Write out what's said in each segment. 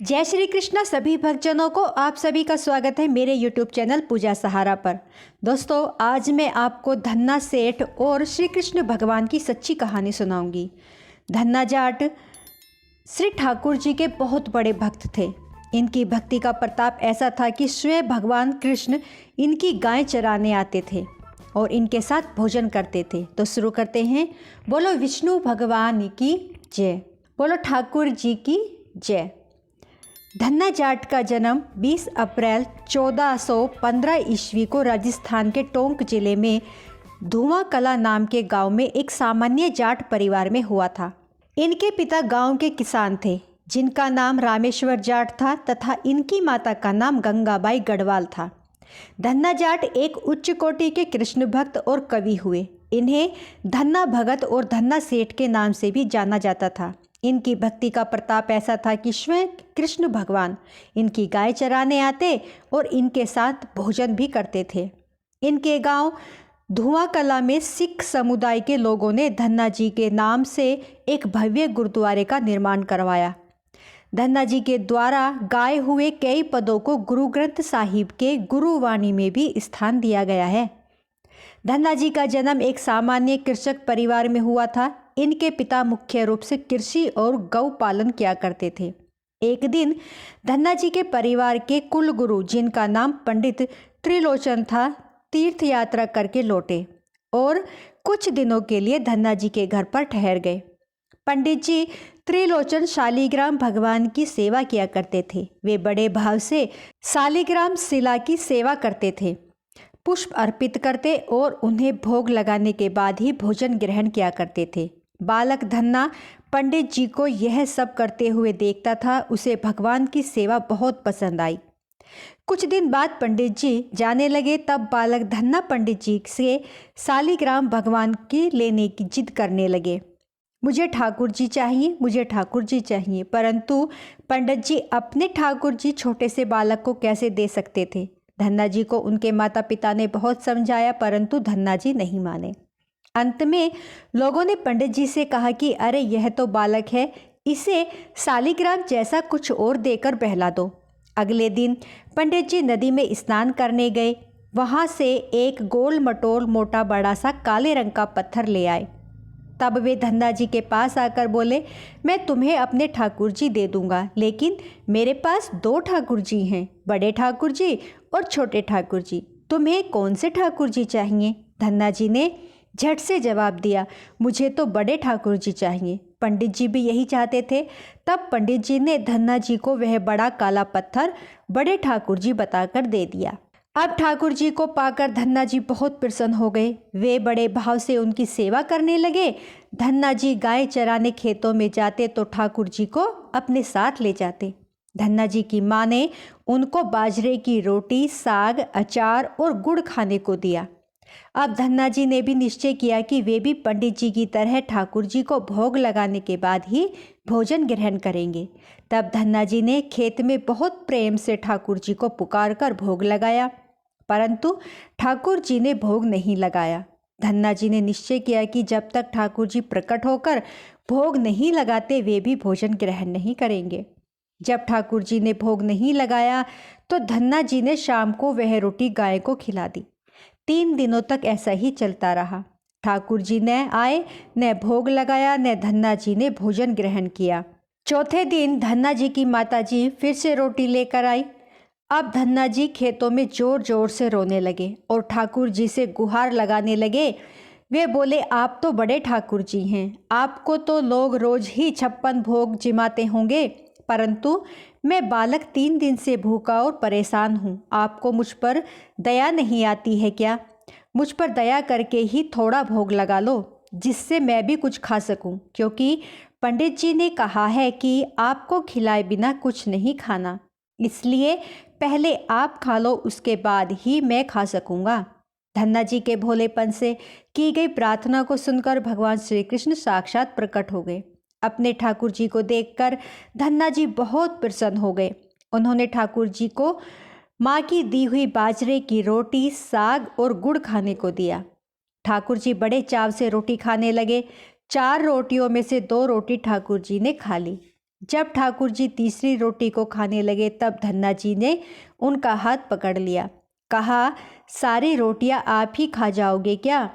जय श्री कृष्णा सभी भक्तजनों को आप सभी का स्वागत है मेरे YouTube चैनल पूजा सहारा पर। दोस्तों आज मैं आपको धन्ना सेठ और श्री कृष्ण भगवान की सच्ची कहानी सुनाऊंगी। धन्ना जाट श्री ठाकुर जी के बहुत बड़े भक्त थे। इनकी भक्ति का प्रताप ऐसा था कि स्वयं भगवान कृष्ण इनकी गाय चराने आते थे और इनके साथ भोजन करते थे। तो शुरू करते हैं। बोलो विष्णु भगवान की जय, बोलो ठाकुर जी की जय। धन्ना जाट का जन्म 20 अप्रैल 1415 ईस्वी को राजस्थान के टोंक जिले में धुआं कला नाम के गांव में एक सामान्य जाट परिवार में हुआ था। इनके पिता गांव के किसान थे जिनका नाम रामेश्वर जाट था तथा इनकी माता का नाम गंगाबाई गढ़वाल था। धन्ना जाट एक उच्च कोटि के कृष्ण भक्त और कवि हुए। इन्हें धन्ना भगत और धन्ना सेठ के नाम से भी जाना जाता था। इनकी भक्ति का प्रताप ऐसा था कि स्वयं कृष्ण भगवान इनकी गाय चराने आते और इनके साथ भोजन भी करते थे। इनके गांव धुआं कला में सिख समुदाय के लोगों ने धन्ना जी के नाम से एक भव्य गुरुद्वारे का निर्माण करवाया। धन्ना जी के द्वारा गाए हुए कई पदों को गुरु ग्रंथ साहिब के गुरुवाणी में भी स्थान दिया गया है। धन्ना जी का जन्म एक सामान्य कृषक परिवार में हुआ था। इनके पिता मुख्य रूप से कृषि और गौ पालन किया करते थे। एक दिन धन्ना जी के परिवार के कुल गुरु जिनका नाम पंडित त्रिलोचन था तीर्थ यात्रा करके लौटे और कुछ दिनों के लिए धन्ना जी के घर पर ठहर गए। पंडित जी त्रिलोचन शालिग्राम भगवान की सेवा किया करते थे। वे बड़े भाव से शालिग्राम शिला की सेवा करते थे, पुष्प अर्पित करते और उन्हें भोग लगाने के बाद ही भोजन ग्रहण किया करते थे। बालक धन्ना पंडित जी को यह सब करते हुए देखता था। उसे भगवान की सेवा बहुत पसंद आई। कुछ दिन बाद पंडित जी जाने लगे तब बालक धन्ना पंडित जी से शालिग्राम भगवान की लेने की जिद करने लगे। मुझे ठाकुर जी चाहिए, मुझे ठाकुर जी चाहिए। परंतु पंडित जी अपने ठाकुर जी छोटे से बालक को कैसे दे सकते थे। धन्ना जी को उनके माता पिता ने बहुत समझाया परंतु धन्ना जी नहीं माने। अंत में लोगों ने पंडित जी से कहा कि अरे यह तो बालक है, इसे शालिग्राम जैसा कुछ और देकर बहला दो। अगले दिन पंडित जी नदी में स्नान करने गए। वहां से एक गोल मटोल मोटा बड़ा सा काले रंग का पत्थर ले आए। तब वे धन्ना जी के पास आकर बोले, मैं तुम्हें अपने ठाकुर जी दे दूंगा, लेकिन मेरे पास दो ठाकुर जी हैं, बड़े ठाकुर जी और छोटे ठाकुर जी। तुम्हें कौन से ठाकुर जी चाहिए? धन्ना जी ने झट से जवाब दिया, मुझे तो बड़े ठाकुर जी चाहिए। पंडित जी भी यही चाहते थे। तब पंडित जी ने धन्ना जी को वह बड़ा काला पत्थर बड़े ठाकुर जी बताकर दे दिया। अब ठाकुर जी को पाकर धन्ना जी बहुत प्रसन्न हो गए। वे बड़े भाव से उनकी सेवा करने लगे। धन्ना जी गाय चराने खेतों में जाते तो ठाकुर जी को अपने साथ ले जाते। धन्ना जी की माँ ने उनको बाजरे की रोटी, साग, अचार और गुड़ खाने को दिया। अब धन्ना जी ने भी निश्चय किया कि वे भी पंडित जी की तरह ठाकुर जी को भोग लगाने के बाद ही भोजन ग्रहण करेंगे। तब धन्ना जी ने खेत में बहुत प्रेम से ठाकुर जी को पुकार कर भोग लगाया, परंतु ठाकुर जी ने भोग नहीं लगाया। धन्ना जी ने निश्चय किया कि जब तक ठाकुर जी प्रकट होकर भोग नहीं लगाते वे भी भोजन ग्रहण नहीं करेंगे। जब ठाकुर जी ने भोग नहीं लगाया तो धन्ना जी ने शाम को वह रोटी गाय को खिला दी। 3 दिनों तक ऐसा ही चलता रहा। ठाकुर जी न आए, न भोग लगाया, न धन्ना जी ने भोजन ग्रहण किया। चौथे दिन धन्ना जी की माता जी फिर से रोटी लेकर आई। अब धन्ना जी खेतों में जोर जोर से रोने लगे और ठाकुर जी से गुहार लगाने लगे। वे बोले, आप तो बड़े ठाकुर जी हैं, आपको तो लोग रोज ही 56 भोग जिमाते होंगे, परंतु मैं बालक 3 दिन से भूखा और परेशान हूँ। आपको मुझ पर दया नहीं आती है क्या? मुझ पर दया करके ही थोड़ा भोग लगा लो जिससे मैं भी कुछ खा सकूं, क्योंकि पंडित जी ने कहा है कि आपको खिलाए बिना कुछ नहीं खाना, इसलिए पहले आप खा लो, उसके बाद ही मैं खा सकूंगा। धन्ना जी के भोलेपन से की गई प्रार्थना को सुनकर भगवान श्री कृष्ण साक्षात प्रकट हो गए। अपने ठाकुर जी को देखकर धन्ना जी बहुत प्रसन्न हो गए। उन्होंने ठाकुर जी को माँ की दी हुई बाजरे की रोटी, साग और गुड़ खाने को दिया। ठाकुर जी बड़े चाव से रोटी खाने लगे। 4 रोटियों में से 2 रोटी ठाकुर जी ने खा ली। जब ठाकुर जी तीसरी रोटी को खाने लगे तब धन्ना जी ने उनका हाथ पकड़ लिया। कहा, सारी रोटियां आप ही खा जाओगे क्या?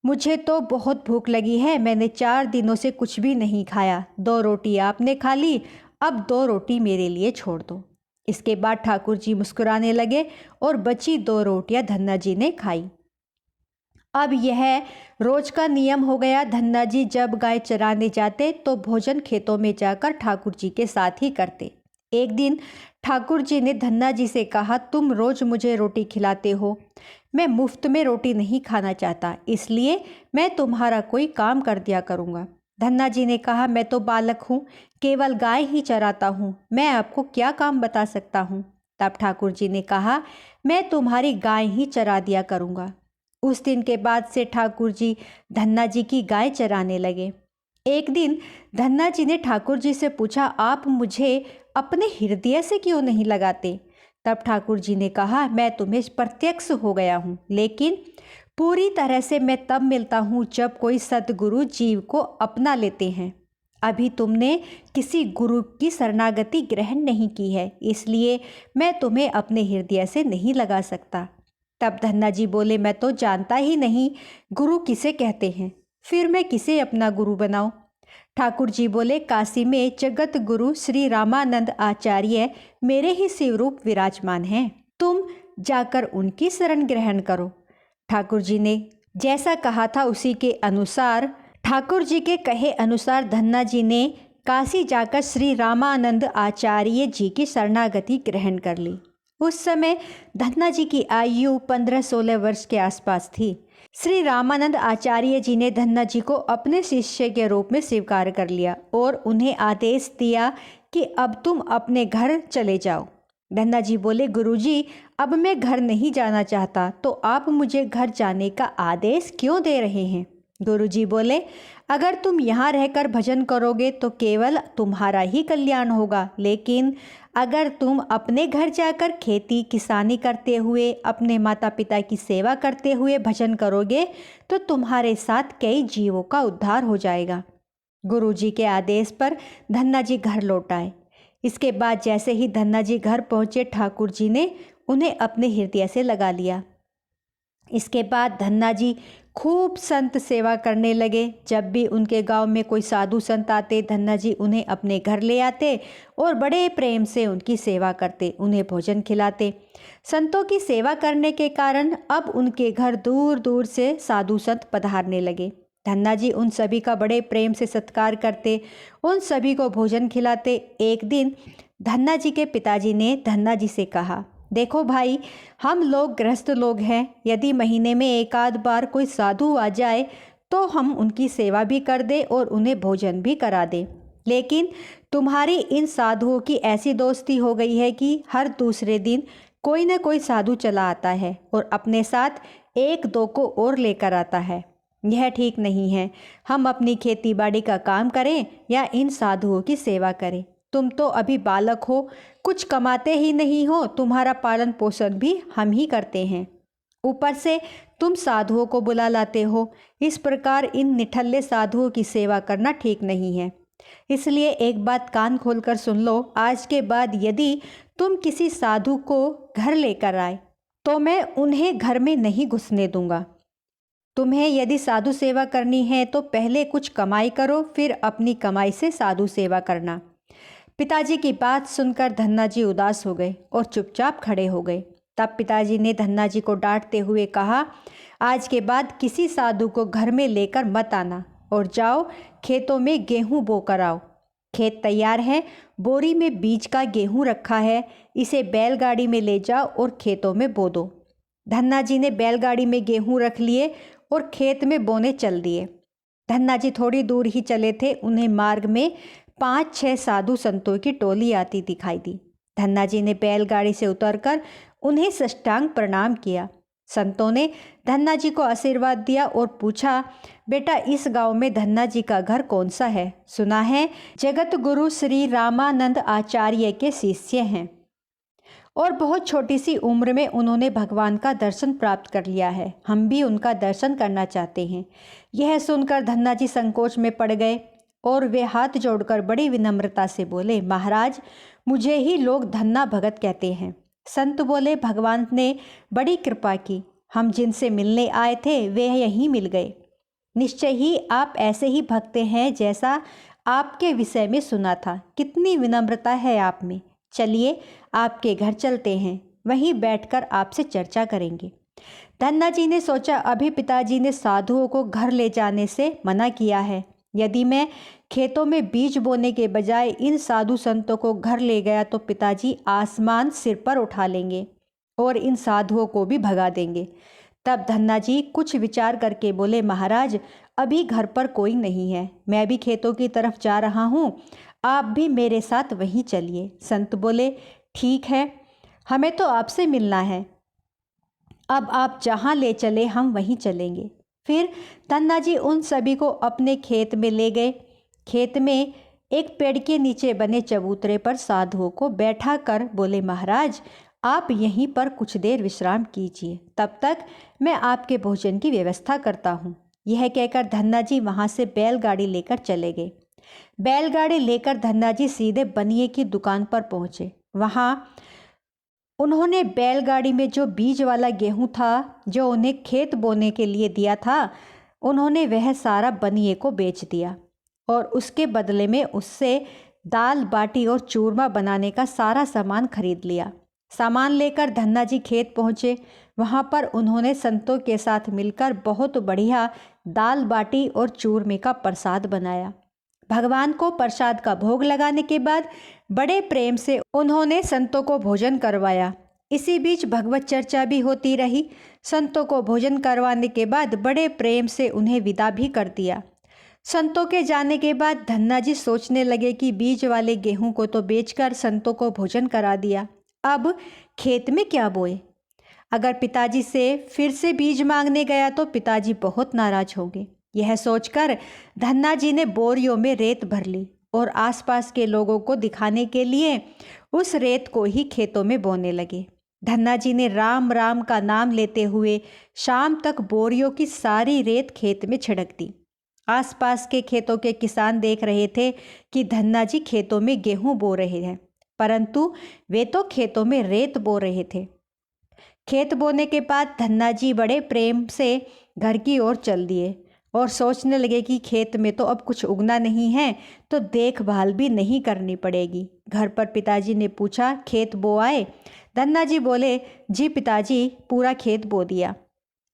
मुझे तो बहुत भूख लगी है, मैंने 4 दिनों से कुछ भी नहीं खाया। 2 रोटी आपने खा ली, अब 2 रोटी मेरे लिए छोड़ दो। इसके बाद ठाकुर जी मुस्कुराने लगे और बची 2 रोटियां धन्ना जी ने खाई। अब यह रोज का नियम हो गया। धन्ना जी जब गाय चराने जाते तो भोजन खेतों में जाकर ठाकुर जी के साथ ही करते। एक दिन ठाकुर जी ने धन्ना जी से कहा, तुम रोज मुझे रोटी खिलाते हो, मैं मुफ्त में रोटी नहीं खाना चाहता, इसलिए मैं तुम्हारा कोई काम कर दिया करूँगा। धन्ना जी ने कहा, मैं तो बालक हूँ, केवल गाय ही चराता हूँ, मैं आपको क्या काम बता सकता हूँ। तब ठाकुर जी ने कहा, मैं तुम्हारी गाय ही चरा दिया करूँगा। उस दिन के बाद से ठाकुर जी धन्ना जी की गाय चराने लगे। एक दिन धन्ना जी ने ठाकुर जी से पूछा, आप मुझे अपने हृदय से क्यों नहीं लगाते? तब ठाकुर जी ने कहा, मैं तुम्हें प्रत्यक्ष हो गया हूँ, लेकिन पूरी तरह से मैं तब मिलता हूँ जब कोई सद्गुरु जीव को अपना लेते हैं। अभी तुमने किसी गुरु की शरणागति ग्रहण नहीं की है, इसलिए मैं तुम्हें अपने हृदय से नहीं लगा सकता। तब धन्ना जी बोले, मैं तो जानता ही नहीं गुरु किसे कहते हैं, फिर मैं किसे अपना गुरु बनाऊं? ठाकुर जी बोले, काशी में जगत गुरु श्री रामानंद आचार्य मेरे ही शिवरूप विराजमान हैं, तुम जाकर उनकी शरण ग्रहण करो। ठाकुर जी ने जैसा कहा था उसी के अनुसार, ठाकुर जी के कहे अनुसार धन्ना जी ने काशी जाकर श्री रामानंद आचार्य जी की शरणागति ग्रहण कर ली। उस समय धन्ना जी की आयु 15-16 वर्ष के आसपास थी। श्री रामानंद आचार्य जी ने धन्ना जी को अपने शिष्य के रूप में स्वीकार कर लिया और उन्हें आदेश दिया कि अब तुम अपने घर चले जाओ। धन्ना जी बोले, गुरुजी, अब मैं घर नहीं जाना चाहता, तो आप मुझे घर जाने का आदेश क्यों दे रहे हैं? गुरुजी बोले, अगर तुम यहाँ रहकर भजन करोगे तो केवल तुम्हारा ही कल्याण होगा, लेकिन अगर तुम अपने घर जाकर खेती किसानी करते हुए, अपने माता पिता की सेवा करते हुए भजन करोगे तो तुम्हारे साथ कई जीवों का उद्धार हो जाएगा। गुरुजी के आदेश पर धन्ना जी घर लौट आए। इसके बाद जैसे ही धन्ना जी घर पहुँचे, ठाकुर जी ने उन्हें अपने हृदय से लगा लिया। इसके बाद धन्ना जी खूब संत सेवा करने लगे। जब भी उनके गांव में कोई साधु संत आते, धन्ना जी उन्हें अपने घर ले आते और बड़े प्रेम से उनकी सेवा करते, उन्हें भोजन खिलाते। संतों की सेवा करने के कारण अब उनके घर दूर दूर से साधु संत पधारने लगे। धन्ना जी उन सभी का बड़े प्रेम से सत्कार करते, उन सभी को भोजन खिलाते। एक दिन धन्ना जी के पिताजी ने धन्ना जी से कहा, देखो भाई, हम लोग गृहस्थ लोग हैं, यदि महीने में एक आध बार कोई साधु आ जाए तो हम उनकी सेवा भी कर दे और उन्हें भोजन भी करा दे, लेकिन तुम्हारी इन साधुओं की ऐसी दोस्ती हो गई है कि हर दूसरे दिन कोई न कोई साधु चला आता है और अपने साथ 1-2 को और लेकर आता है। यह ठीक नहीं है, हम अपनी खेती बाड़ी का काम करें या इन साधुओं की सेवा करें। तुम तो अभी बालक हो, कुछ कमाते ही नहीं हो, तुम्हारा पालन पोषण भी हम ही करते हैं, ऊपर से तुम साधुओं को बुला लाते हो। इस प्रकार इन निठल्ले साधुओं की सेवा करना ठीक नहीं है। इसलिए एक बात कान खोलकर सुन लो, आज के बाद यदि तुम किसी साधु को घर लेकर आए तो मैं उन्हें घर में नहीं घुसने दूंगा। तुम्हें यदि साधु सेवा करनी है तो पहले कुछ कमाई करो, फिर अपनी कमाई से साधु सेवा करना। पिताजी की बात सुनकर धन्ना जी उदास हो गए और चुपचाप खड़े हो गए। तब पिताजी ने धन्ना जी को डांटते हुए कहा, आज के बाद किसी साधु को घर में लेकर मत आना और जाओ खेतों में गेहूं बोकर आओ। खेत तैयार है, बोरी में बीज का गेहूं रखा है, इसे बैलगाड़ी में ले जाओ और खेतों में बो दो। धन्ना जी ने बैलगाड़ी में गेहूं रख लिए और खेत में बोने चल दिए। धन्ना जी थोड़ी दूर ही चले थे, उन्हें मार्ग में 5-6 साधु संतों की टोली आती दिखाई दी। धन्ना जी ने बैलगाड़ी से उतरकर उन्हें साष्टांग प्रणाम किया। संतों ने धन्ना जी को आशीर्वाद दिया और पूछा, बेटा इस गांव में धन्ना जी का घर कौन सा है? सुना है जगत गुरु श्री रामानंद आचार्य के शिष्य हैं और बहुत छोटी सी उम्र में उन्होंने भगवान का दर्शन प्राप्त कर लिया है, हम भी उनका दर्शन करना चाहते हैं। यह सुनकर धन्ना जी संकोच में पड़ गए। और वे हाथ जोड़कर बड़ी विनम्रता से बोले, महाराज, मुझे ही लोग धन्ना भगत कहते हैं। संत बोले, भगवान ने बड़ी कृपा की, हम जिनसे मिलने आए थे वे यहीं मिल गए। निश्चय ही आप ऐसे ही भक्त हैं जैसा आपके विषय में सुना था। कितनी विनम्रता है आप में। चलिए आपके घर चलते हैं, वहीं बैठकर आपसे चर्चा करेंगे। धन्ना जी ने सोचा, अभी पिताजी ने साधुओं को घर ले जाने से मना किया है। यदि मैं खेतों में बीज बोने के बजाय इन साधु संतों को घर ले गया तो पिताजी आसमान सिर पर उठा लेंगे और इन साधुओं को भी भगा देंगे। तब धन्ना जी कुछ विचार करके बोले, महाराज, अभी घर पर कोई नहीं है, मैं भी खेतों की तरफ जा रहा हूँ, आप भी मेरे साथ वहीं चलिए। संत बोले, ठीक है, हमें तो आपसे मिलना है, अब आप जहाँ ले चले हम वहीं चलेंगे। फिर धन्ना जी उन सभी को अपने खेत में ले गए। खेत में एक पेड़ के नीचे बने चबूतरे पर साधुओं को बैठा कर बोले, महाराज, आप यहीं पर कुछ देर विश्राम कीजिए, तब तक मैं आपके भोजन की व्यवस्था करता हूँ। यह कहकर धन्ना जी वहाँ से बैलगाड़ी लेकर चले गए। बैलगाड़ी लेकर धन्ना जी सीधे बनिए की दुकान पर पहुँचे। वहाँ उन्होंने बैलगाड़ी में जो बीज वाला गेहूं था, जो उन्हें खेत बोने के लिए दिया था, उन्होंने वह सारा बनिए को बेच दिया और उसके बदले में उससे दाल बाटी और चूरमा बनाने का सारा सामान खरीद लिया। सामान लेकर धन्ना जी खेत पहुँचे। वहाँ पर उन्होंने संतों के साथ मिलकर बहुत बढ़िया दाल बाटी और चूरमे का प्रसाद बनाया। भगवान को प्रसाद का भोग लगाने के बाद बड़े प्रेम से उन्होंने संतों को भोजन करवाया। इसी बीच भगवत चर्चा भी होती रही। संतों को भोजन करवाने के बाद बड़े प्रेम से उन्हें विदा भी कर दिया। संतों के जाने के बाद धन्ना जी सोचने लगे कि बीज वाले गेहूं को तो बेचकर संतों को भोजन करा दिया, अब खेत में क्या बोए। अगर पिताजी से फिर से बीज मांगने गया तो पिताजी बहुत नाराज होंगे। यह सोचकर धन्ना जी ने बोरियों में रेत भर ली और आसपास के लोगों को दिखाने के लिए उस रेत को ही खेतों में बोने लगे। धन्ना जी ने राम राम का नाम लेते हुए शाम तक बोरियों की सारी रेत खेत में छिड़क दी। आसपास के खेतों के किसान देख रहे थे कि धन्ना जी खेतों में गेहूं बो रहे हैं, परंतु वे तो खेतों में रेत बो रहे थे। खेत बोने के बाद धन्ना जी बड़े प्रेम से घर की ओर चल दिए और सोचने लगे कि खेत में तो अब कुछ उगना नहीं है, तो देखभाल भी नहीं करनी पड़ेगी। घर पर पिताजी ने पूछा, खेत बो आए? धन्ना जी बोले, जी पिताजी, पूरा खेत बो दिया।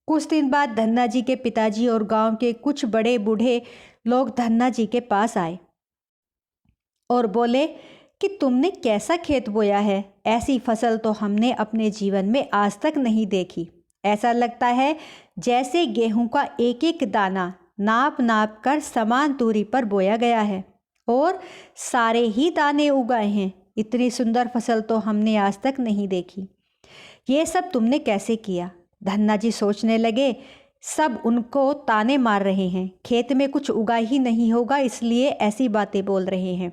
कुछ दिन बाद धन्ना जी के पिताजी और गांव के कुछ बड़े बूढ़े लोग धन्ना जी के पास आए और बोले कि तुमने कैसा खेत बोया है, ऐसी फसल तो हमने अपने जीवन में आज तक नहीं देखी। ऐसा लगता है जैसे गेहूं का एक एक दाना नाप नाप कर समान दूरी पर बोया गया है और सारे ही दाने उगाए हैं। इतनी सुंदर फसल तो हमने आज तक नहीं देखी। ये सब तुमने कैसे किया? धन्ना जी सोचने लगे, सब उनको ताने मार रहे हैं, खेत में कुछ उगा ही नहीं होगा इसलिए ऐसी बातें बोल रहे हैं।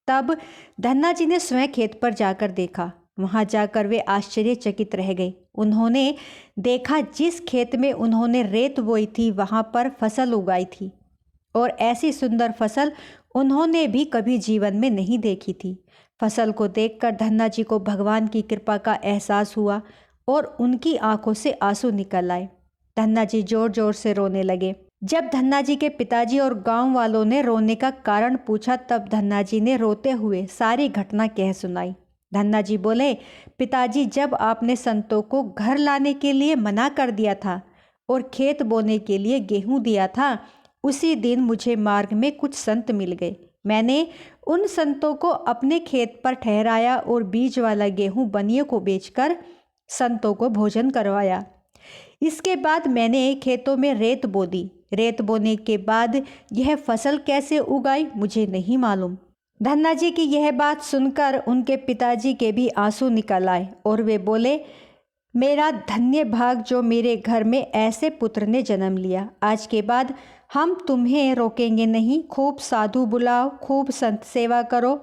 तब धन्ना जी ने स्वयं खेत पर जाकर देखा। वहां जाकर वे आश्चर्यचकित रह गए। उन्होंने देखा जिस खेत में उन्होंने रेत बोई थी वहां पर फसल उगाई थी और ऐसी सुंदर फसल उन्होंने भी कभी जीवन में नहीं देखी थी। फसल को देखकर धन्ना जी को भगवान की कृपा का एहसास हुआ और उनकी आंखों से आंसू निकल आए। धन्ना जी जोर जोर से रोने लगे। जब धन्ना जी के पिताजी और गांव वालों ने रोने का कारण पूछा तब धन्ना जी ने रोते हुए सारी घटना कह सुनाई। धन्ना जी बोले, पिताजी, जब आपने संतों को घर लाने के लिए मना कर दिया था और खेत बोने के लिए गेहूं दिया था, उसी दिन मुझे मार्ग में कुछ संत मिल गए। मैंने उन संतों को अपने खेत पर ठहराया और बीज वाला गेहूं बनिए को बेचकर संतों को भोजन करवाया। इसके बाद मैंने खेतों में रेत बो दी। रेत बोने के बाद यह फसल कैसे उगाई मुझे नहीं मालूम। धन्ना जी की यह बात सुनकर उनके पिताजी के भी आंसू निकल आए और वे बोले, मेरा धन्य भाग जो मेरे घर में ऐसे पुत्र ने जन्म लिया। आज के बाद हम तुम्हें रोकेंगे नहीं, खूब साधु बुलाओ, खूब संत सेवा करो,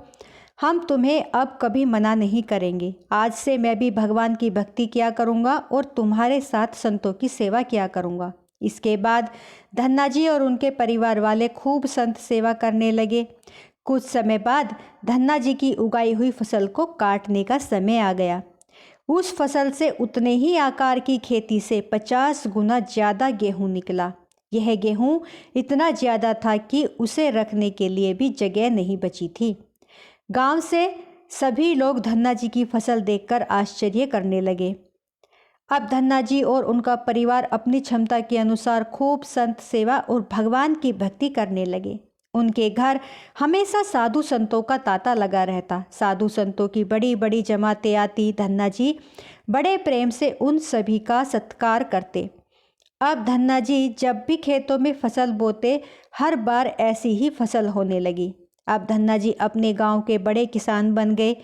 हम तुम्हें अब कभी मना नहीं करेंगे। आज से मैं भी भगवान की भक्ति किया करूँगा और तुम्हारे साथ संतों की सेवा किया करूँगा। इसके बाद धन्ना जी और उनके परिवार वाले खूब संत सेवा करने लगे। कुछ समय बाद धन्ना जी की उगाई हुई फसल को काटने का समय आ गया। उस फसल से उतने ही आकार की खेती से 50 गुना ज़्यादा गेहूं निकला। यह गेहूं इतना ज़्यादा था कि उसे रखने के लिए भी जगह नहीं बची थी। गांव से सभी लोग धन्ना जी की फसल देखकर आश्चर्य करने लगे। अब धन्ना जी और उनका परिवार अपनी क्षमता के अनुसार खूब संत सेवा और भगवान की भक्ति करने लगे। उनके घर हमेशा साधु संतों का तांता लगा रहता। साधु संतों की बड़ी बड़ी जमातें आती। धन्ना जी बड़े प्रेम से उन सभी का सत्कार करते। अब धन्ना जी जब भी खेतों में फसल बोते, हर बार ऐसी ही फसल होने लगी। अब धन्ना जी अपने गांव के बड़े किसान बन गए।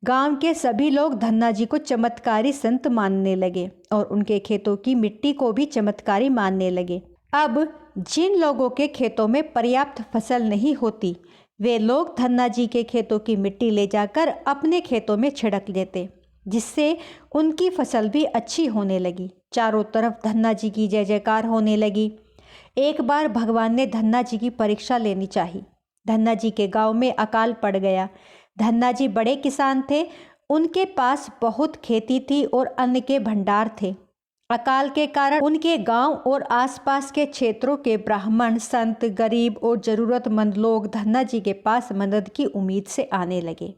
गांव के सभी लोग धन्ना जी को चमत्कारी संत मानने लगे और उनके खेतों की मिट्टी को भी चमत्कारी मानने लगे। अब जिन लोगों के खेतों में पर्याप्त फसल नहीं होती, वे लोग धन्ना जी के खेतों की मिट्टी ले जाकर अपने खेतों में छिड़क देते, जिससे उनकी फसल भी अच्छी होने लगी। चारों तरफ धन्ना जी की जय जयकार होने लगी। एक बार भगवान ने धन्ना जी की परीक्षा लेनी चाहिए। धन्ना जी के गांव में अकाल पड़ गया। धन्ना जी बड़े किसान थे, उनके पास बहुत खेती थी और अन्न के भंडार थे। अकाल के कारण उनके गांव और आसपास के क्षेत्रों के ब्राह्मण, संत, गरीब और जरूरतमंद लोग धन्ना जी के पास मदद की उम्मीद से आने लगे।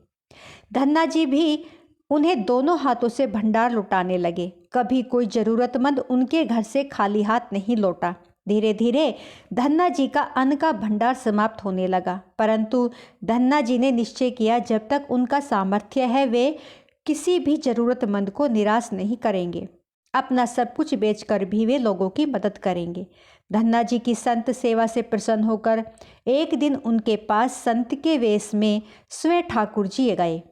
धन्ना जी भी उन्हें दोनों हाथों से भंडार लुटाने लगे। कभी कोई जरूरतमंद उनके घर से खाली हाथ नहीं लौटा। धीरे धीरे धन्ना जी का अन्न का भंडार समाप्त होने लगा, परंतु धन्ना जी ने निश्चय किया जब तक उनका सामर्थ्य है वे किसी भी जरूरतमंद को निराश नहीं करेंगे। अपना सब कुछ बेचकर भी वे लोगों की मदद करेंगे। धन्ना जी की संत सेवा से प्रसन्न होकर एक दिन उनके पास संत के वेश में स्वयं ठाकुर जी गए।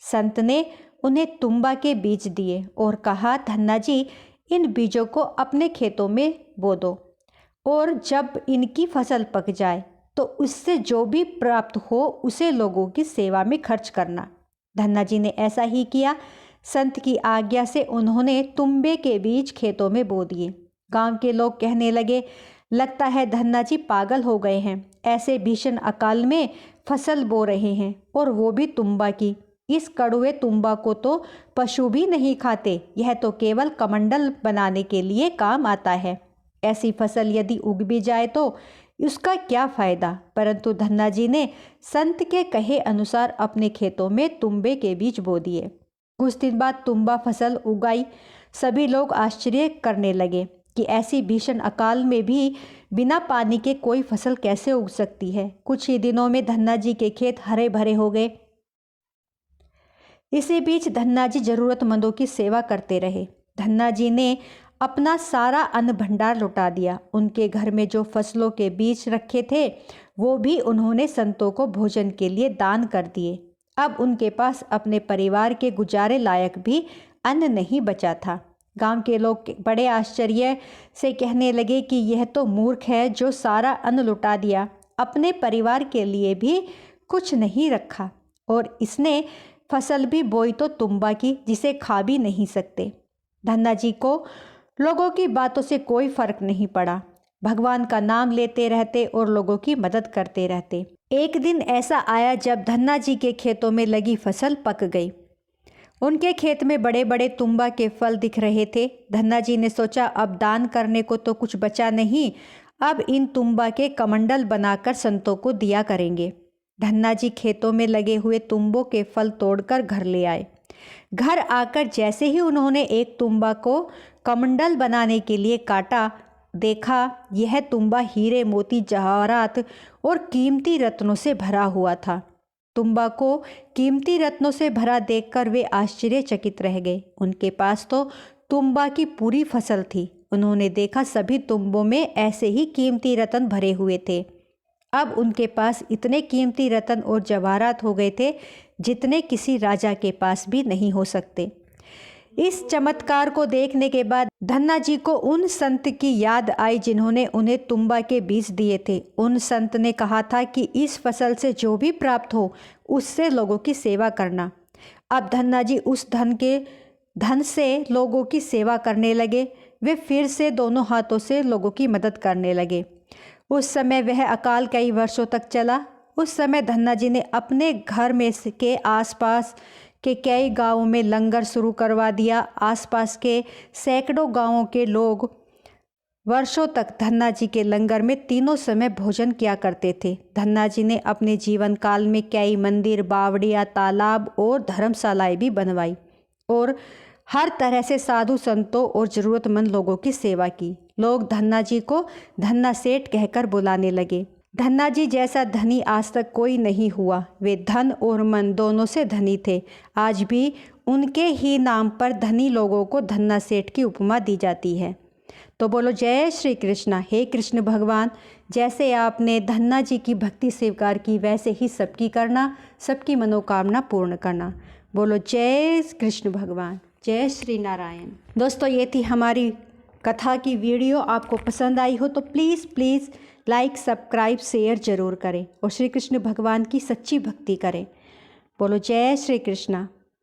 संत ने उन्हें तुम्बा के बीज दिए और कहा, धन्ना जी इन बीजों को अपने खेतों में बो दो और जब इनकी फसल पक जाए तो उससे जो भी प्राप्त हो उसे लोगों की सेवा में खर्च करना। धन्ना जी ने ऐसा ही किया। संत की आज्ञा से उन्होंने तुम्बे के बीज खेतों में बो दिए। गांव के लोग कहने लगे, लगता है धन्ना जी पागल हो गए हैं, ऐसे भीषण अकाल में फसल बो रहे हैं और वो भी तुम्बा की। इस कड़वे तुम्बा को तो पशु भी नहीं खाते, यह तो केवल कमंडल बनाने के लिए काम आता है। ऐसी फसल यदि उग भी जाए तो उसका क्या फायदा। परंतु धन्ना जी ने संत के कहे अनुसार अपने खेतों में तुम्बे के बीज बो दिए। कुछ दिन बाद तुम्बा फसल उगाई। सभी लोग आश्चर्य करने लगे कि ऐसी भीषण अकाल में भी बिना पानी के कोई फसल कैसे उग सकती है। कुछ ही दिनों में धन्ना जी के खेत हरे भरे हो गए। इसी बीच धन्ना जी जरूरतमंदों की सेवा करते रहे। धन्ना जी ने अपना सारा अन्न भंडार लुटा दिया। उनके घर में जो फसलों के बीज रखे थे वो भी उन्होंने संतों को भोजन के लिए दान कर दिए। अब उनके पास अपने परिवार के गुजारे लायक भी अन्न नहीं बचा था। गांव के लोग बड़े आश्चर्य से कहने लगे कि यह तो मूर्ख है जो सारा अन्न लुटा दिया, अपने परिवार के लिए भी कुछ नहीं रखा और इसने फसल भी बोई तो तुम्बा की, जिसे खा भी नहीं सकते। धन्ना जी को लोगों की बातों से कोई फर्क नहीं पड़ा। भगवान का नाम लेते रहते और लोगों की मदद करते रहते। एक दिन ऐसा आया जब धन्ना जी के खेतों में लगी फसल पक गई। उनके खेत में बड़े बड़े तुम्बा के फल दिख रहे थे। धन्ना जी ने सोचा, अब दान करने को तो कुछ बचा नहीं, अब इन तुम्बा के कमंडल बनाकर संतों को दिया करेंगे। धन्ना जी खेतों में लगे हुए तुम्बों के फल तोड़कर घर ले आए। घर आकर जैसे ही उन्होंने एक तुम्बा को कमंडल बनाने के लिए काटा, देखा यह तुम्बा हीरे, मोती, जवाहरात और कीमती रत्नों से भरा हुआ था। तुम्बा को कीमती रत्नों से भरा देखकर वे आश्चर्यचकित रह गए। उनके पास तो तुम्बा की पूरी फसल थी। उन्होंने देखा सभी तुम्बों में ऐसे ही कीमती रत्न भरे हुए थे। अब उनके पास इतने कीमती रत्न और जवाहरात हो गए थे जितने किसी राजा के पास भी नहीं हो सकते। इस चमत्कार को देखने के बाद धन्ना जी को उन संत की याद आई जिन्होंने उन्हें तुम्बा के बीज दिए थे। उन संत ने कहा था कि इस फसल से जो भी प्राप्त हो उससे लोगों की सेवा करना। अब धन्ना जी उस धन से लोगों की सेवा करने लगे। वे फिर से दोनों हाथों से लोगों की मदद करने लगे। उस समय वह अकाल कई वर्षों तक चला। उस समय धन्ना जी ने अपने घर में के आसपास के कई गांवों में लंगर शुरू करवा दिया। आसपास के सैकड़ों गांवों के लोग वर्षों तक धन्ना जी के लंगर में तीनों समय भोजन किया करते थे। धन्ना जी ने अपने जीवन काल में कई मंदिर, बावड़ियाँ, तालाब और धर्मशालाएं भी बनवाई और हर तरह से साधु संतों और ज़रूरतमंद लोगों की सेवा की। लोग धन्ना जी को धन्ना सेठ कहकर बुलाने लगे। धन्ना जी जैसा धनी आज तक कोई नहीं हुआ। वे धन और मन दोनों से धनी थे। आज भी उनके ही नाम पर धनी लोगों को धन्ना सेठ की उपमा दी जाती है। तो बोलो जय श्री कृष्णा। हे कृष्ण भगवान, जैसे आपने धन्ना जी की भक्ति स्वीकार की वैसे ही सबकी करना, सबकी मनोकामना पूर्ण करना। बोलो जय कृष्ण भगवान, जय श्री नारायण। दोस्तों, ये थी हमारी कथा की वीडियो। आपको पसंद आई हो तो प्लीज़ लाइक, सब्सक्राइब, शेयर ज़रूर करें और श्री कृष्ण भगवान की सच्ची भक्ति करें। बोलो जय श्री कृष्णा।